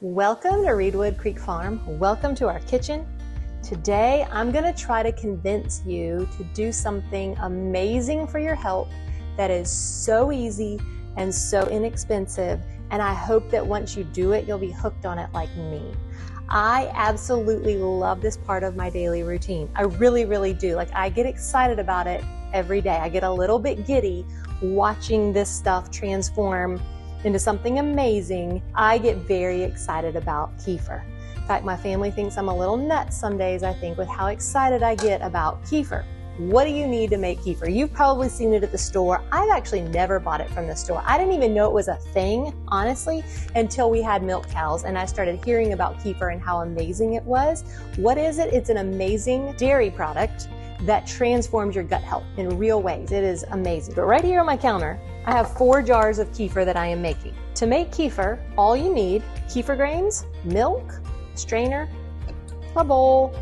Welcome to Reedwood Creek Farm. Welcome to our kitchen. Today, I'm going to try to convince you to do something amazing for your health that is so easy and so inexpensive. And I hope that once you do it, you'll be hooked on it like me. I absolutely love this part of my daily routine. I really, really do. I get excited about it every day. I get a little bit giddy watching this stuff transform into something amazing. I get very excited about kefir. In fact, my family thinks I'm a little nuts some days, I think, with how excited I get about kefir. What do you need to make kefir? You've probably seen it at the store. I've actually never bought it from the store. I didn't even know it was a thing, honestly, until we had milk cows and I started hearing about kefir and how amazing it was. What is it? It's an amazing dairy product that transforms your gut health in real ways. It is amazing. But right here on my counter, I have 4 jars of kefir that I am making. To make kefir, all you need, kefir grains, milk, strainer, a bowl,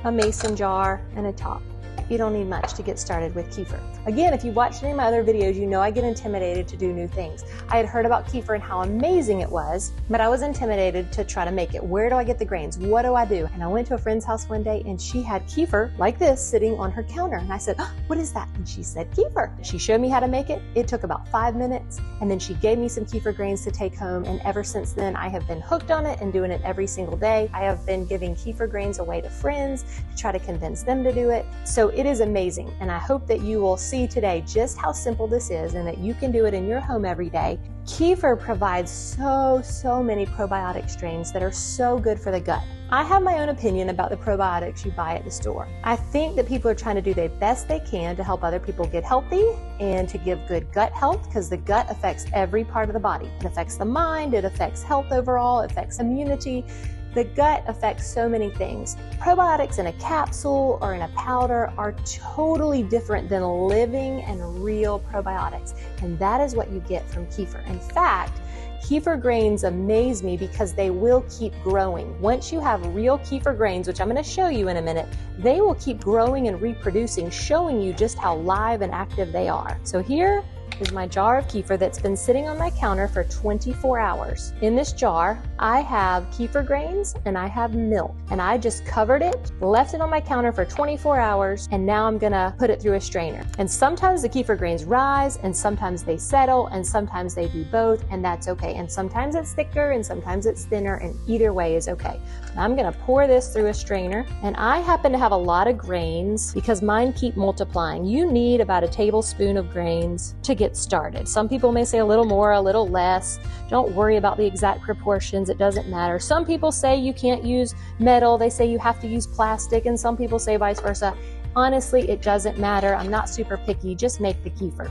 a mason jar, and a top. You don't need much to get started with kefir. Again, if you've watched any of my other videos, you know I get intimidated to do new things. I had heard about kefir and how amazing it was, but I was intimidated to try to make it. Where do I get the grains? What do I do? And I went to a friend's house one day and she had kefir like this sitting on her counter. And I said, oh, what is that? And she said, kefir. She showed me how to make it. It took about 5 minutes. And then she gave me some kefir grains to take home. And ever since then, I have been hooked on it and doing it every single day. I have been giving kefir grains away to friends to try to convince them to do it. So it is amazing. And I hope that you will see today just how simple this is and that you can do it in your home every day. Kefir provides so many probiotic strains that are so good for the gut. I have my own opinion about the probiotics you buy at the store. I think that people are trying to do the best they can to help other people get healthy and to give good gut health, because the gut affects every part of the body. It affects the mind, it affects health overall, it affects immunity. The gut affects so many things. Probiotics in a capsule or in a powder are totally different than living and real probiotics. And that is what you get from kefir. In fact, kefir grains amaze me because they will keep growing. Once you have real kefir grains, which I'm going to show you in a minute, they will keep growing and reproducing, showing you just how live and active they are. So here is my jar of kefir that's been sitting on my counter for 24 hours. In this jar, I have kefir grains and I have milk. And I just covered it, left it on my counter for 24 hours, and now I'm gonna put it through a strainer. And sometimes the kefir grains rise, and sometimes they settle, and sometimes they do both, and that's okay. And sometimes it's thicker, and sometimes it's thinner, and either way is okay. Now I'm gonna pour this through a strainer, and I happen to have a lot of grains because mine keep multiplying. You need about a tablespoon of grains to get started. Some people may say a little more, a little less. Don't worry about the exact proportions. It doesn't matter. Some people say you can't use metal. They say you have to use plastic, and some people say vice versa. Honestly, it doesn't matter. I'm not super picky. Just make the kefir.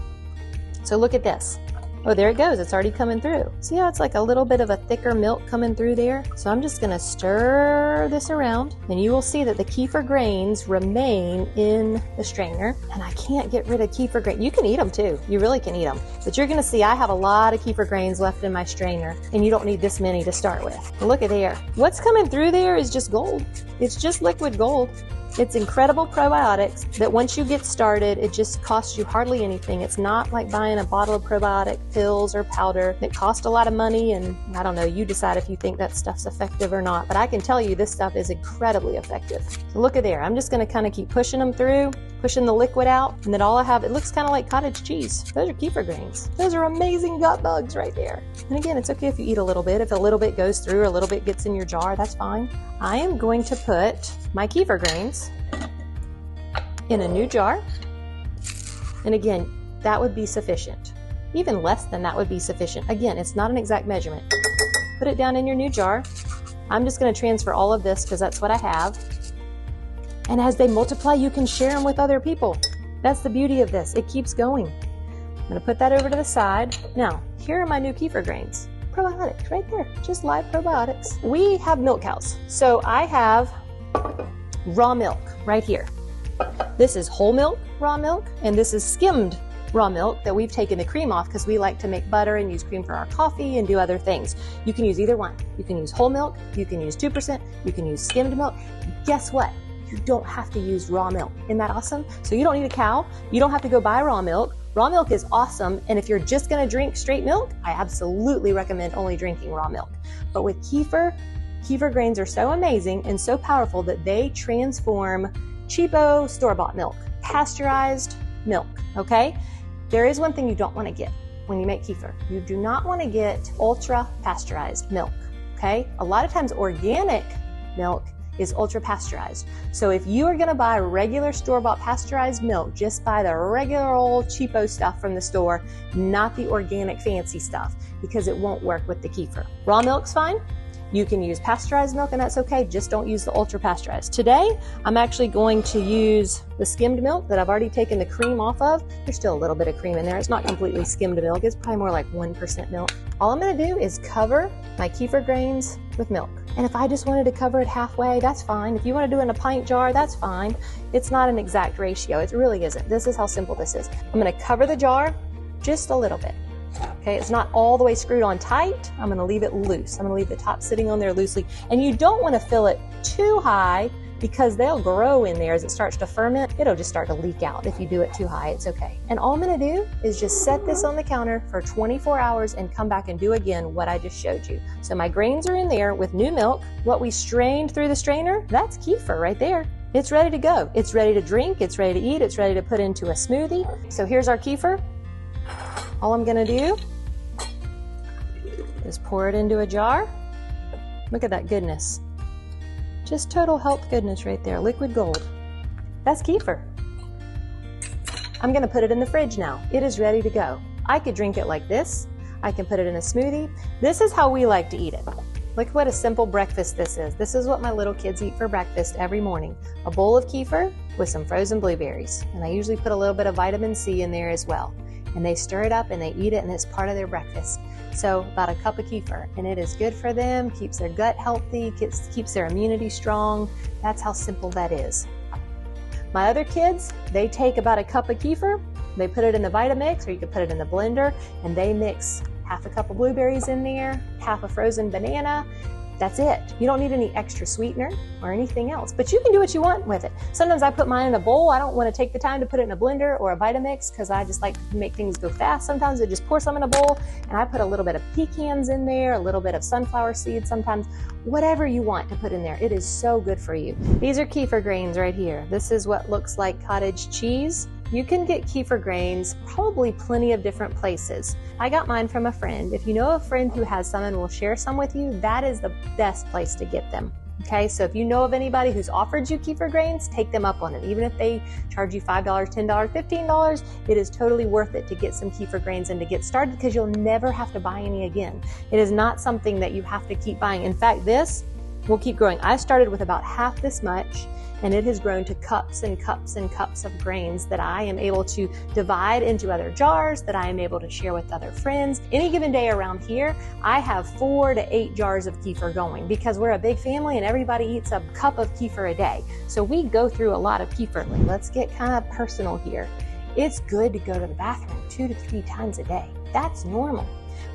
So look at this. Oh, there it goes. It's already coming through. See how it's like a little bit of a thicker milk coming through there? So I'm just going to stir this around, and you will see that the kefir grains remain in the strainer. And I can't get rid of kefir grains. You can eat them too. You really can eat them. But you're going to see I have a lot of kefir grains left in my strainer, and you don't need this many to start with. Look at there. What's coming through there is just gold. It's just liquid gold. It's incredible probiotics that once you get started, it just costs you hardly anything. It's not like buying a bottle of probiotic pills or powder that cost a lot of money, and I don't know, you decide if you think that stuff's effective or not, but I can tell you this stuff is incredibly effective. So look at there. I'm just going to kind of keep pushing them through, pushing the liquid out, and then all I have, it looks kind of like cottage cheese. Those are kefir grains. Those are amazing gut bugs right there. And again, it's okay if you eat a little bit. If a little bit goes through or a little bit gets in your jar, that's fine. I am going to put my kefir grains in a new jar. And again, that would be sufficient. Even less than that would be sufficient. Again, it's not an exact measurement. Put it down in your new jar. I'm just going to transfer all of this because that's what I have. And as they multiply, you can share them with other people. That's the beauty of this. It keeps going. I'm going to put that over to the side. Now, here are my new kefir grains. Probiotics right there, just live probiotics. We have milk cows. So I have raw milk right here. This is whole milk, raw milk, and this is skimmed raw milk that we've taken the cream off because we like to make butter and use cream for our coffee and do other things. You can use either one. You can use whole milk, you can use 2%, you can use skimmed milk. Guess what? You don't have to use raw milk. Isn't that awesome? So you don't need a cow. You don't have to go buy raw milk. Raw milk is awesome, and if you're just gonna drink straight milk, I absolutely recommend only drinking raw milk. But with kefir, kefir grains are so amazing and so powerful that they transform cheapo store-bought milk, pasteurized milk, okay? There is one thing you don't want to get when you make kefir. You do not want to get ultra pasteurized milk, okay? A lot of times organic milk is ultra pasteurized. So if you are going to buy regular store-bought pasteurized milk, just buy the regular old cheapo stuff from the store, not the organic fancy stuff, because it won't work with the kefir. Raw milk's fine. You can use pasteurized milk and that's okay, just don't use the ultra pasteurized. Today, I'm actually going to use the skimmed milk that I've already taken the cream off of. There's still a little bit of cream in there. It's not completely skimmed milk, it's probably more like 1% milk. All I'm gonna do is cover my kefir grains with milk. And if I just wanted to cover it halfway, that's fine. If you wanna do it in a pint jar, that's fine. It's not an exact ratio, it really isn't. This is how simple this is. I'm gonna cover the jar just a little bit. Okay, it's not all the way screwed on tight. I'm gonna leave it loose. I'm gonna leave the top sitting on there loosely. And you don't wanna fill it too high because they'll grow in there as it starts to ferment. It'll just start to leak out. If you do it too high, it's okay. And all I'm gonna do is just set this on the counter for 24 hours and come back and do again what I just showed you. So my grains are in there with new milk. What we strained through the strainer, that's kefir right there. It's ready to go. It's ready to drink, it's ready to eat, it's ready to put into a smoothie. So here's our kefir. All I'm gonna do is pour it into a jar. Look at that goodness. Just total health goodness right there, liquid gold. That's kefir. I'm gonna put it in the fridge now. It is ready to go. I could drink it like this. I can put it in a smoothie. This is how we like to eat it. Look what a simple breakfast this is. This is what my little kids eat for breakfast every morning. A bowl of kefir with some frozen blueberries. And I usually put a little bit of vitamin C in there as well. And they stir it up and they eat it and it's part of their breakfast. So about a cup of kefir, and it is good for them, keeps their gut healthy, keeps their immunity strong. That's how simple that is. My other kids, they take about a cup of kefir, they put it in the Vitamix, or you could put it in the blender, and they mix half a cup of blueberries in there, half a frozen banana. That's it. You don't need any extra sweetener or anything else, but you can do what you want with it. Sometimes I put mine in a bowl. I don't want to take the time to put it in a blender or a Vitamix because I just like to make things go fast. Sometimes I just pour some in a bowl and I put a little bit of pecans in there, a little bit of sunflower seeds, sometimes whatever you want to put in there. It is so good for you. These are kefir grains right here. This is what looks like cottage cheese. You can get kefir grains probably plenty of different places. I got mine from a friend. If you know a friend who has some and will share some with you, that is the best place to get them. Okay, so if you know of anybody who's offered you kefir grains, take them up on it. Even if they charge you $5, $10, $15, it is totally worth it to get some kefir grains and to get started because you'll never have to buy any again. It is not something that you have to keep buying. In fact, this will keep growing. I started with about half this much, and it has grown to cups and cups and cups of grains that I am able to divide into other jars, that I am able to share with other friends. Any given day around here, I have 4 to 8 jars of kefir going because we're a big family and everybody eats a cup of kefir a day. So we go through a lot of kefir. Let's get kind of personal here. It's good to go to the bathroom 2 to 3 times a day. That's normal.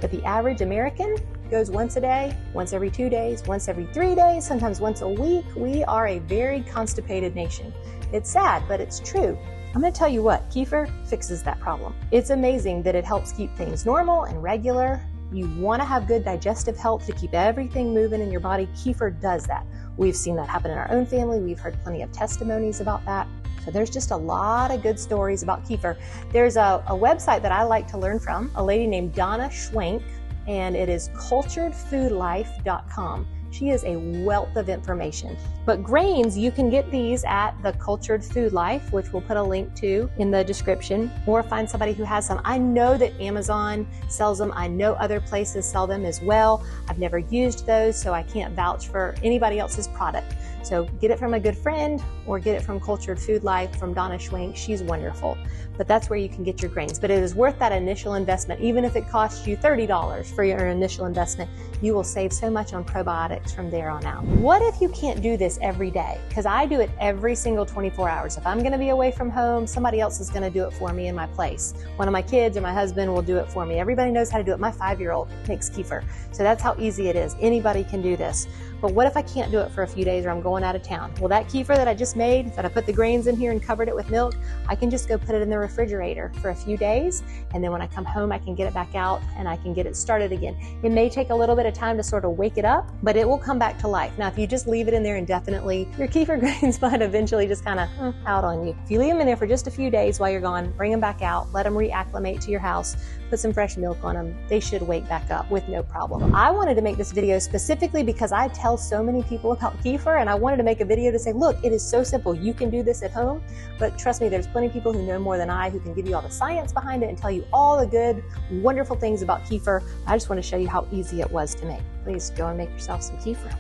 But the average American goes once a day, once every 2 days, once every 3 days, sometimes once a week. We are a very constipated nation. It's sad, but it's true. I'm going to tell you what, kefir fixes that problem. It's amazing that it helps keep things normal and regular. You want to have good digestive health to keep everything moving in your body. Kefir does that. We've seen that happen in our own family. We've heard plenty of testimonies about that. So there's just a lot of good stories about kefir. There's a website that I like to learn from, a lady named Donna Schwenk, and it is culturedfoodlife.com. She is a wealth of information. But grains, you can get these at the Cultured Food Life, which we'll put a link to in the description, or find somebody who has some. I know that Amazon sells them. I know other places sell them as well. I've never used those, so I can't vouch for anybody else's product. So get it from a good friend or get it from Cultured Food Life from Donna Schwenk. She's wonderful. But that's where you can get your grains. But it is worth that initial investment. Even if it costs you $30 for your initial investment, you will save so much on probiotics snacks from there on out. What if you can't do this every day? Because I do it every single 24 hours. If I'm gonna be away from home, somebody else is gonna do it for me in my place. One of my kids or my husband will do it for me. Everybody knows how to do it. My 5-year-old makes kefir. So that's how easy it is. Anybody can do this. But what if I can't do it for a few days or I'm going out of town? Well, that kefir that I just made, that I put the grains in here and covered it with milk, I can just go put it in the refrigerator for a few days. And then when I come home, I can get it back out and I can get it started again. It may take a little bit of time to sort of wake it up, but it will come back to life. Now, if you just leave it in there indefinitely, your kefir grains might eventually just kind of out on you. If you leave them in there for just a few days while you're gone, bring them back out, let them reacclimate to your house, put some fresh milk on them, they should wake back up with no problem. I wanted to make this video specifically because I tell so many people about kefir, and I wanted to make a video to say, look, it is so simple. You can do this at home, but trust me, there's plenty of people who know more than I who can give you all the science behind it and tell you all the good, wonderful things about kefir. I just want to show you how easy it was to make. Please go and make yourself some kefir.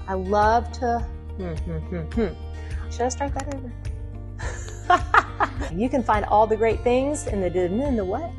I love to, Should I start that over? You can find all the great things in the what?